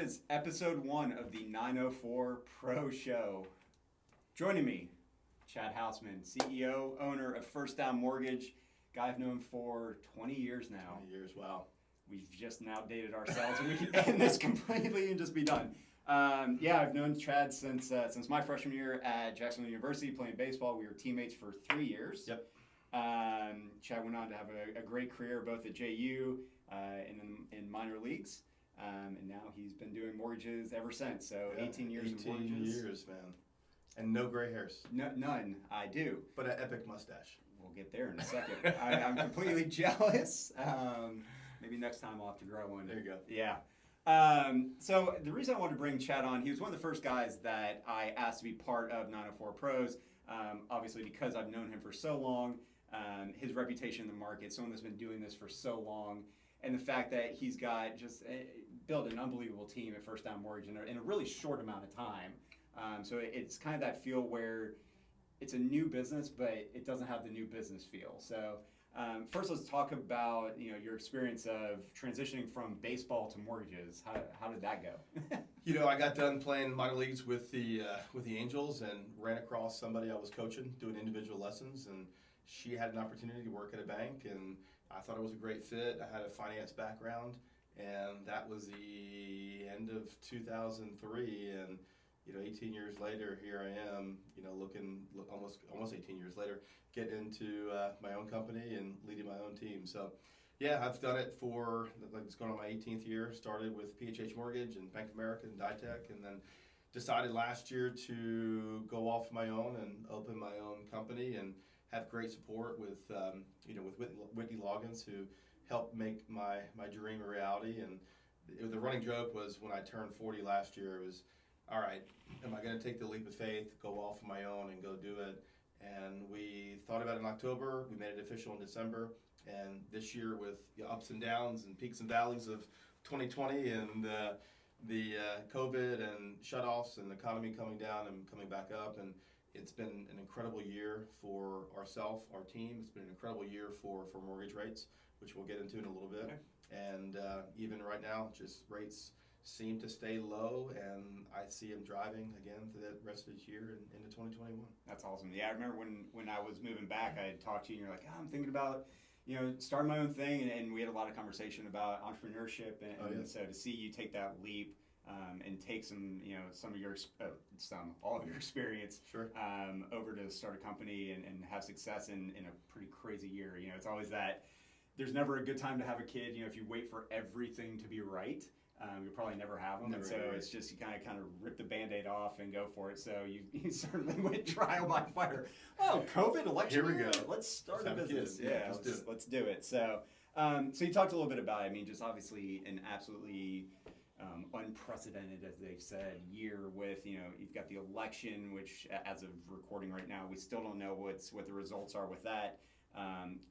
is episode 1 of the 904 Pro Show. Joining me, Chad Hauseman, CEO, owner of First Down Mortgage, guy I've known for 20 years now. 20 years, wow. We've just now dated ourselves, and we can end this completely and just be done. I've known Chad since my freshman year at Jacksonville University playing baseball. We were teammates for 3 years. Yep. Chad went on to have a great career both at JU and in minor leagues. And now he's been doing mortgages ever since. So 18 years of mortgages. 18 years, man. And no gray hairs. None. I do. But an epic mustache. We'll get there in a second. I'm completely jealous. Maybe next time I'll have to grow one. There you go. Yeah. So the reason I wanted to bring Chad on, he was one of the first guys that I asked to be part of 904 Pros, obviously because I've known him for so long, his reputation in the market, someone that's been doing this for so long, and the fact that he's got just built an unbelievable team at First Down Mortgage in a really short amount of time. So it's kind of that feel where it's a new business, but it doesn't have the new business feel. So first, let's talk about your experience of transitioning from baseball to mortgages. How did that go? I got done playing minor leagues with the Angels and ran across somebody I was coaching doing individual lessons, and she had an opportunity to work at a bank, and I thought it was a great fit. I had a finance background, and that was the end of 2003, and 18 years later, here I am, almost 18 years later, getting into my own company and leading my own team. So, yeah, I've done it for, it's going on my 18th year. Started with PHH Mortgage and Bank of America and Ditech, and then decided last year to go off my own and open my own company and have great support with Whitney Loggins, who helped make my dream a reality. And the running joke was when I turned 40 last year, it was, all right, am I going to take the leap of faith, go off on my own and go do it? And we thought about it in October. We made it official in December. And this year, with the ups and downs and peaks and valleys of 2020 and the COVID and shutoffs and the economy coming down and coming back up, and it's been an incredible year for ourselves, our team. It's been an incredible year for mortgage rates, which we'll get into in a little bit. Okay. And even right now, just rates seem to stay low, and I see them driving again for the rest of this year and into 2021. That's awesome. Yeah, I remember when I was moving back, I had talked to you, and you're like, I'm thinking about starting my own thing, and we had a lot of conversation about entrepreneurship, and so to see you take that leap and take all of your experience sure. Over to start a company and have success in a pretty crazy year. It's always that there's never a good time to have a kid. If you wait for everything to be right, you'll probably never have them. And so it's just you kind of rip the Band-Aid off and go for it. So you certainly went trial by fire. Oh, COVID, election. Here we go. Let's start a business. Yeah, let's do it. So so you talked a little bit about it. I mean, just obviously an absolutely unprecedented, as they've said, year with, you've got the election, which as of recording right now, we still don't know what the results are with that.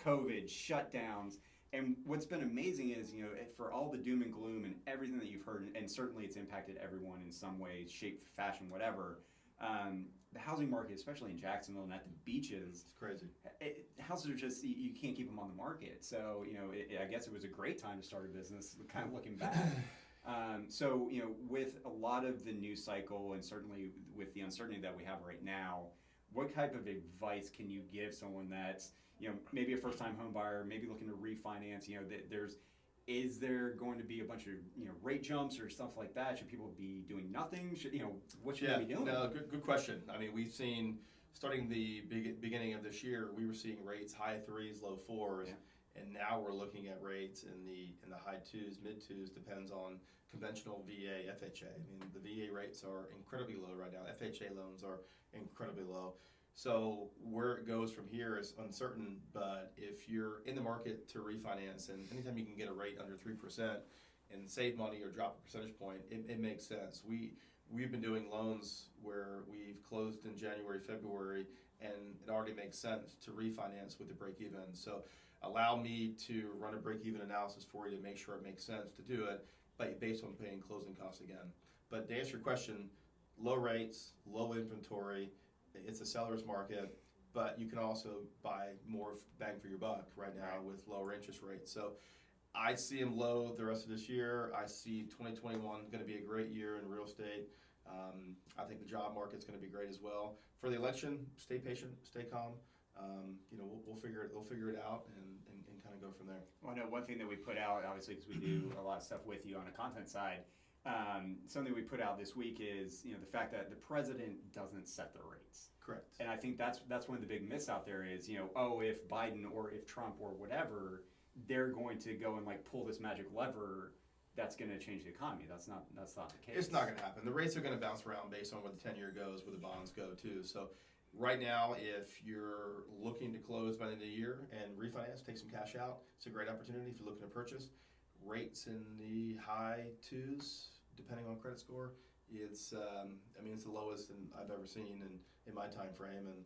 COVID, shutdowns. And what's been amazing is, for all the doom and gloom and everything that you've heard, and certainly it's impacted everyone in some way, shape, fashion, whatever, the housing market, especially in Jacksonville and at the beaches, it's crazy. Houses are just, you can't keep them on the market. So, I guess it was a great time to start a business, kind of looking back. So, with a lot of the news cycle and certainly with the uncertainty that we have right now, what type of advice can you give someone that's, maybe a first-time home buyer, maybe looking to refinance? Is there going to be a bunch of rate jumps or stuff like that? Should people be doing nothing? What should they be doing? No, good question. I mean, we've seen starting the beginning of this year, we were seeing rates high 3s, low 4s. Yeah. And now we're looking at rates in the high 2s, mid 2s, depends on conventional VA, FHA. I mean, the VA rates are incredibly low right now. FHA loans are incredibly low. So where it goes from here is uncertain, but if you're in the market to refinance, and anytime you can get a rate under 3% and save money or drop a percentage point, it makes sense. We've been doing loans where we've closed in January, February, and it already makes sense to refinance with the break even. So allow me to run a break-even analysis for you to make sure it makes sense to do it, but based on paying closing costs again. But to answer your question, low rates, low inventory, it's a seller's market, but you can also buy more bang for your buck right now with lower interest rates. So I see them low the rest of this year. I see 2021 going to be a great year in real estate. I think the job market's going to be great as well. For the election, stay patient, stay calm. We'll figure it out and kind of go from there. Well, I know one thing that we put out, obviously, because we do a lot of stuff with you on the content side. Something we put out this week is the fact that the president doesn't set the rates. Correct. And I think that's one of the big myths out there is if Biden or if Trump or whatever, they're going to go and like pull this magic lever that's going to change the economy. That's not the case. It's not going to happen. The rates are going to bounce around based on where the 10-year goes, where the bonds go too. So right now, if you're looking to close by the end of the year and refinance, take some cash out, it's a great opportunity. If you're looking to purchase, rates in the high twos, depending on credit score. It's the lowest I've ever seen in my time frame, and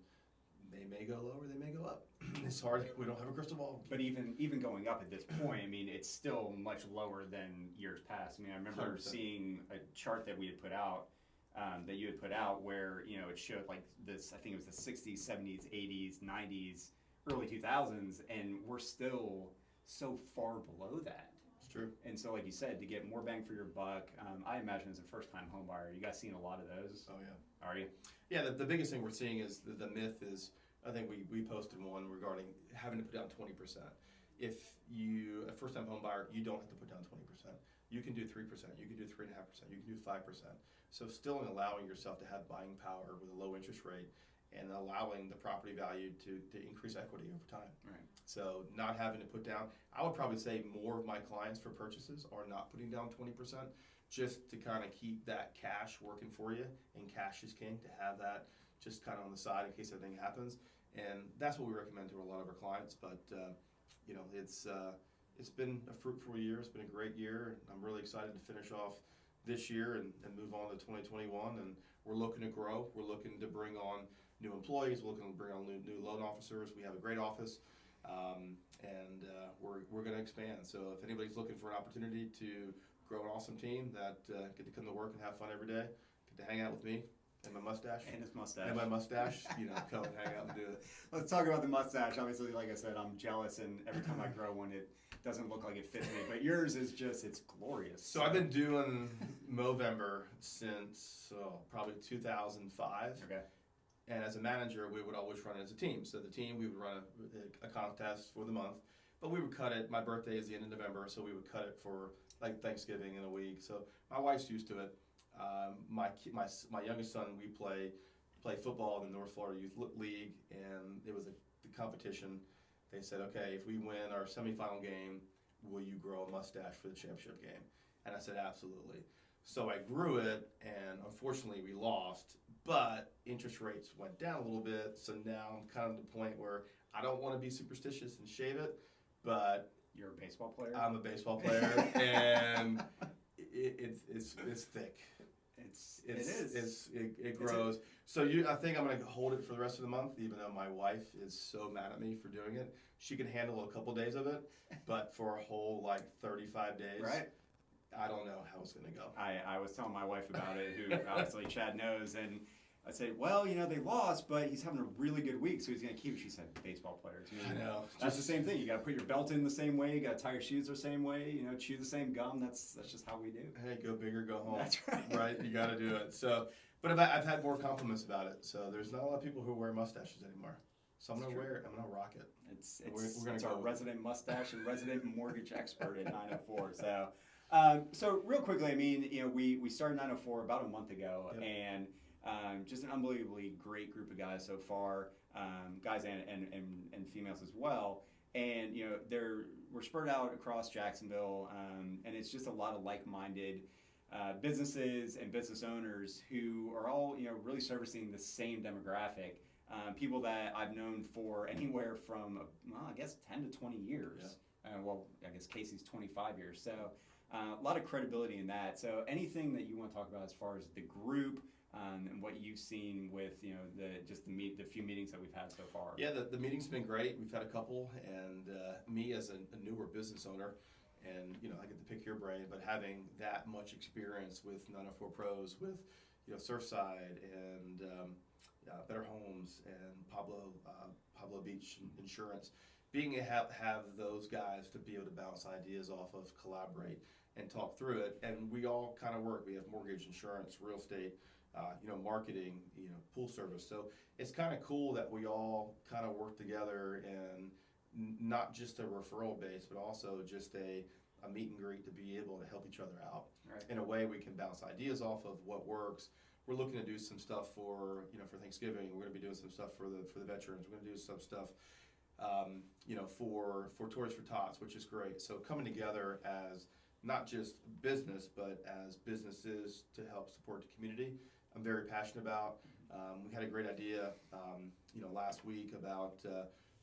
they may go lower, they may go up. It's hard. We don't have a crystal ball. But even going up at this point, it's still much lower than years past. I remember 100%. seeing a chart that we had put out, that you had put out, where it showed like this. I think it was the 60s, 70s, 80s, 90s, early 2000s, and we're still so far below that. It's true. And so, like you said, to get more bang for your buck, I imagine as a first-time home buyer, you guys seen a lot of those. Oh yeah. Are you? Yeah. The biggest thing we're seeing is the myth is. I think we posted one regarding having to put down 20%. If you a first-time home buyer, you don't have to put down 20%. You can do 3%. You can do 3.5%. You can do 5%. So still allowing yourself to have buying power with a low interest rate and allowing the property value to increase equity over time. Right. So not having to put down, I would probably say more of my clients for purchases are not putting down 20%, just to kind of keep that cash working for you, and cash is king, to have that just kind of on the side in case anything happens. And that's what we recommend to a lot of our clients. But it's been a fruitful year. It's been a great year. I'm really excited to finish off this year and move on to 2021. And we're looking to grow. We're looking to bring on new employees. We're looking to bring on new loan officers. We have a great office, and we're going to expand. So if anybody's looking for an opportunity to grow an awesome team that get to come to work and have fun every day, get to hang out with me. And my mustache. And his mustache. And my mustache, come and hang out and do it. Let's talk about the mustache. Obviously, like I said, I'm jealous, and every time I grow one, it doesn't look like it fits me. But yours is it's glorious. So I've been doing Movember since probably 2005. Okay. And as a manager, we would always run it as a team. So the team, we would run a contest for the month. But we would cut it. My birthday is the end of November, so we would cut it for like Thanksgiving in a week. So my wife's used to it. My youngest son, we play football in the North Florida Youth League, and it was the competition. They said, okay, if we win our semifinal game, will you grow a mustache for the championship game? And I said, absolutely. So I grew it, and unfortunately we lost, but interest rates went down a little bit. So now I'm kind of at the point where I don't want to be superstitious and shave it, but you're a baseball player. I'm a baseball player, and it's thick. It grows. So I think I'm going to hold it for the rest of the month, even though my wife is so mad at me for doing it. She can handle a couple days of it, but for a whole 35 days, right? I don't know how it's going to go. I was telling my wife about it, who obviously Chad knows, and I said, well, they lost, but he's having a really good week, so he's going to keep it. She said, baseball players. I know. That's the same thing. You got to put your belt in the same way. You got to tie your shoes the same way. Chew the same gum. That's just how we do. Hey, go big or go home. That's right. Right? You got to do it. So, but I've had more compliments about it. So there's not a lot of people who wear mustaches anymore. So I'm going to wear it. I'm going to rock it. It's our resident mustache and resident mortgage expert at 904. So real quickly, we started 904 about a month ago, yep. And just an unbelievably great group of guys so far, guys and females as well. And we're spread out across Jacksonville, and it's just a lot of like-minded businesses and business owners who are all really servicing the same demographic. People that I've known for anywhere from 10 to 20 years. Yeah. I guess Casey's 25 years. So a lot of credibility in that. So anything that you want to talk about as far as the group. And what you've seen with the few meetings that we've had so far. Yeah, the meeting's been great. We've had a couple, and me as a newer business owner, and I get to pick your brain, but having that much experience with 904 Pros, with Surfside and Better Homes and Pablo Beach Insurance, being able to have those guys to be able to bounce ideas off of, collaborate, and talk through it. And we all kind of work. We have mortgage, insurance, real estate, marketing, pool service. So it's kind of cool that we all kind of work together, and not just a referral base, but also just a meet and greet to be able to help each other out. Right. In a way we can bounce ideas off of what works. We're looking to do some stuff for Thanksgiving. We're going to be doing some stuff for the veterans. We're going to do some stuff for Toys for Tots, which is great. So coming together as not just business, but as businesses to help support the community, I'm very passionate about. We had a great idea, last week about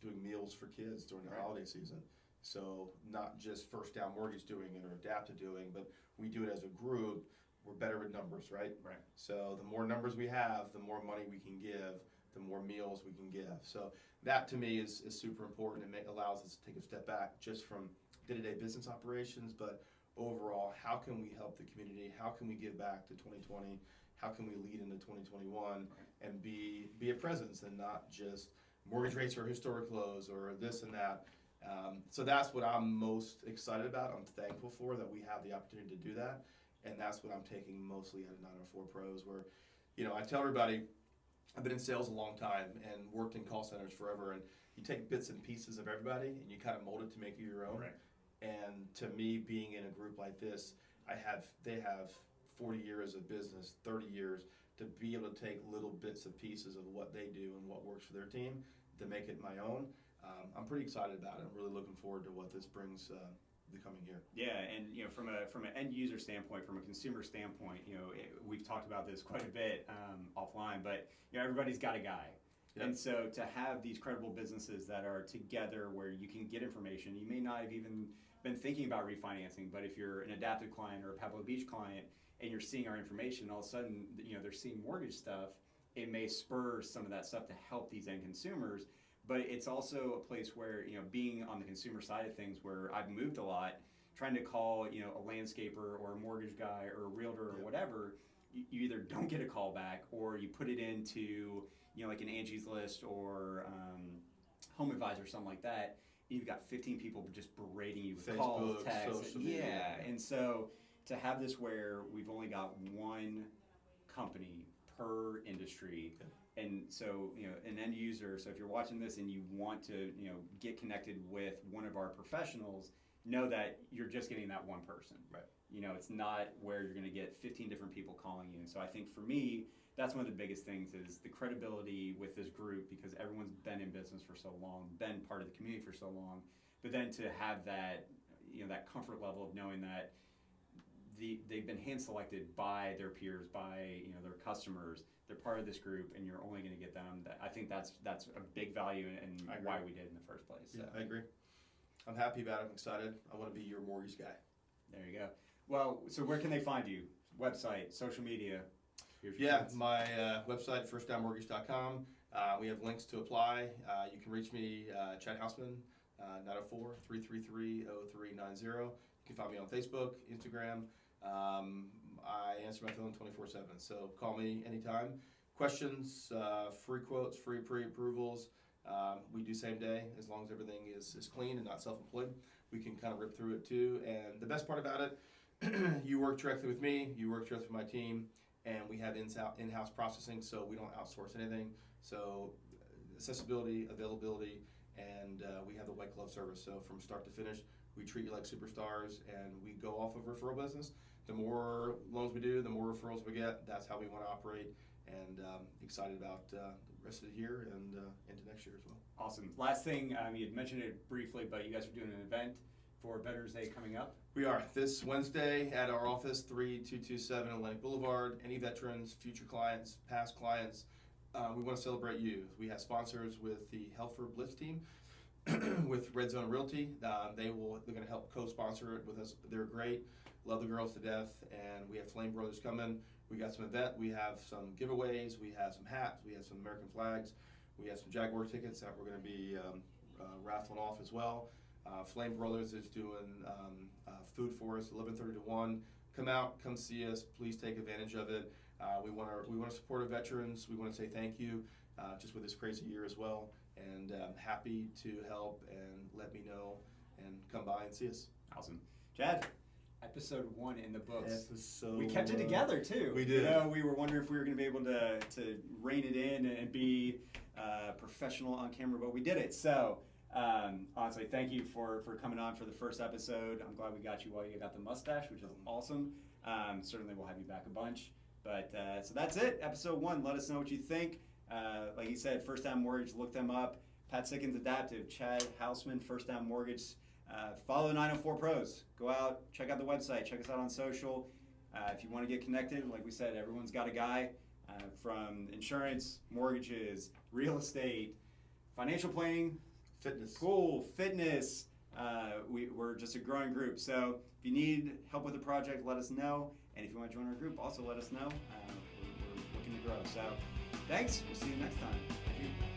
doing meals for kids during the holiday season. So not just First Down Mortgage doing it or Adaptive doing, but we do it as a group. We're better with numbers, right? Right. So the more numbers we have, the more money we can give, the more meals we can give. So that to me is super important, and allows us to take a step back just from day-to-day business operations, but overall, how can we help the community? How can we give back to 2020? How can we lead into 2021 and be a presence, and not just mortgage rates are historic lows or this and that. So that's what I'm most excited about. I'm thankful for that we have the opportunity to do that. And that's what I'm taking mostly out of 904 Pros, where, I tell everybody, I've been in sales a long time and worked in call centers forever, and you take bits and pieces of everybody and you kind of mold it to make it your own. Right. And to me, being in a group like this, they have 40 years of business, 30 years, to be able to take little bits and pieces of what they do and what works for their team to make it my own. I'm pretty excited about it. I'm really looking forward to what this brings the coming year. Yeah, and from an end user standpoint, from a consumer standpoint, we've talked about this quite a bit offline, but everybody's got a guy. Yep. And so to have these credible businesses that are together where you can get information, you may not have even been thinking about refinancing, but if you're an Adaptive client or a Pebble Beach client and you're seeing our information, all of a sudden they're seeing mortgage stuff, it may spur some of that stuff to help these end consumers. But it's also a place where, being on the consumer side of things, where I've moved a lot, trying to call, a landscaper or a mortgage guy or a realtor or whatever, you either don't get a call back, or you put it into, like an Angie's List or Home Advisor or something like that. You've got 15 people just berating you with Facebook, calls, texts. social media. Yeah, and so to have this where we've only got one company per industry. Okay. And so, an end user, so if you're watching this and you want to, get connected with one of our professionals, know that you're just getting that one person. Right. It's not where you're going to get 15 different people calling you. And so I think for me, that's one of the biggest things is the credibility with this group, because everyone's been in business for so long, been part of the community for so long. But then to have that, that comfort level of knowing that they've been hand selected by their peers, by their customers. They're part of this group, and you're only going to get them. I think that's a big value and why we did in the first place. So. Yeah, I agree. I'm happy about it. I'm excited. I want to be your mortgage guy. There you go. Well, so where can they find you? Website, social media? My website, firstdownmortgage.com. We have links to apply. You can reach me, Chad Hauseman, 904-333-0390. You can find me on Facebook, Instagram. I answer my phone 24/7, so call me anytime. Questions, free quotes, free pre-approvals. We do same day, as long as everything is clean and not self-employed. We can kind of rip through it too. And the best part about it, you work directly with me, you work directly with my team, and we have in-house processing, so we don't outsource anything. So accessibility, availability, and we have the white glove service. So from start to finish, we treat you like superstars, and we go off of referral business. The more loans we do, the more referrals we get. That's how we want to operate, and excited about the rest of the year and into next year as well. Awesome. Last thing, you had mentioned it briefly, but you guys are doing an event for Veterans Day coming up. We are. This Wednesday at our office, 3227 Atlantic Boulevard. Any veterans, future clients, past clients, we want to celebrate you. We have sponsors with the Helfer Blitz team, with Red Zone Realty. They're going to help co-sponsor it with us. They're great. Love the girls to death. And we have Flame Brothers coming. We got some event. We have some giveaways. We have some hats. We have some American flags. We have some Jaguar tickets that we're going to be raffling off as well. Flame Brothers is doing food for us, 11:30 to 1. Come out, come see us. Please take advantage of it. We want to support our veterans. We want to say thank you, just with this crazy year as well. And happy to help, and let me know and come by and see us. Awesome. Chad, episode 1 in the books. Episode we kept it together too. We did. You know, we were wondering if we were going to be able to rein it in and be professional on camera, but we did it. So honestly, thank you for coming on for the first episode. I'm glad we got you while you got the mustache, which is awesome. Certainly we'll have you back a bunch. But so that's it, episode 1. Let us know what you think. Like you said, First Down Mortgage, look them up. Pat Sitkins, Adaptive, Chad Hauseman, First Down Mortgage. Follow 904 Pros. Go out, check out the website, check us out on social. If you want to get connected, like we said, everyone's got a guy from insurance, mortgages, real estate, financial planning, Fitness. pool, fitness. We're just a growing group. So if you need help with a project, let us know. And if you want to join our group, also let us know. We're looking to grow. So thanks. We'll see you next time. Thank you.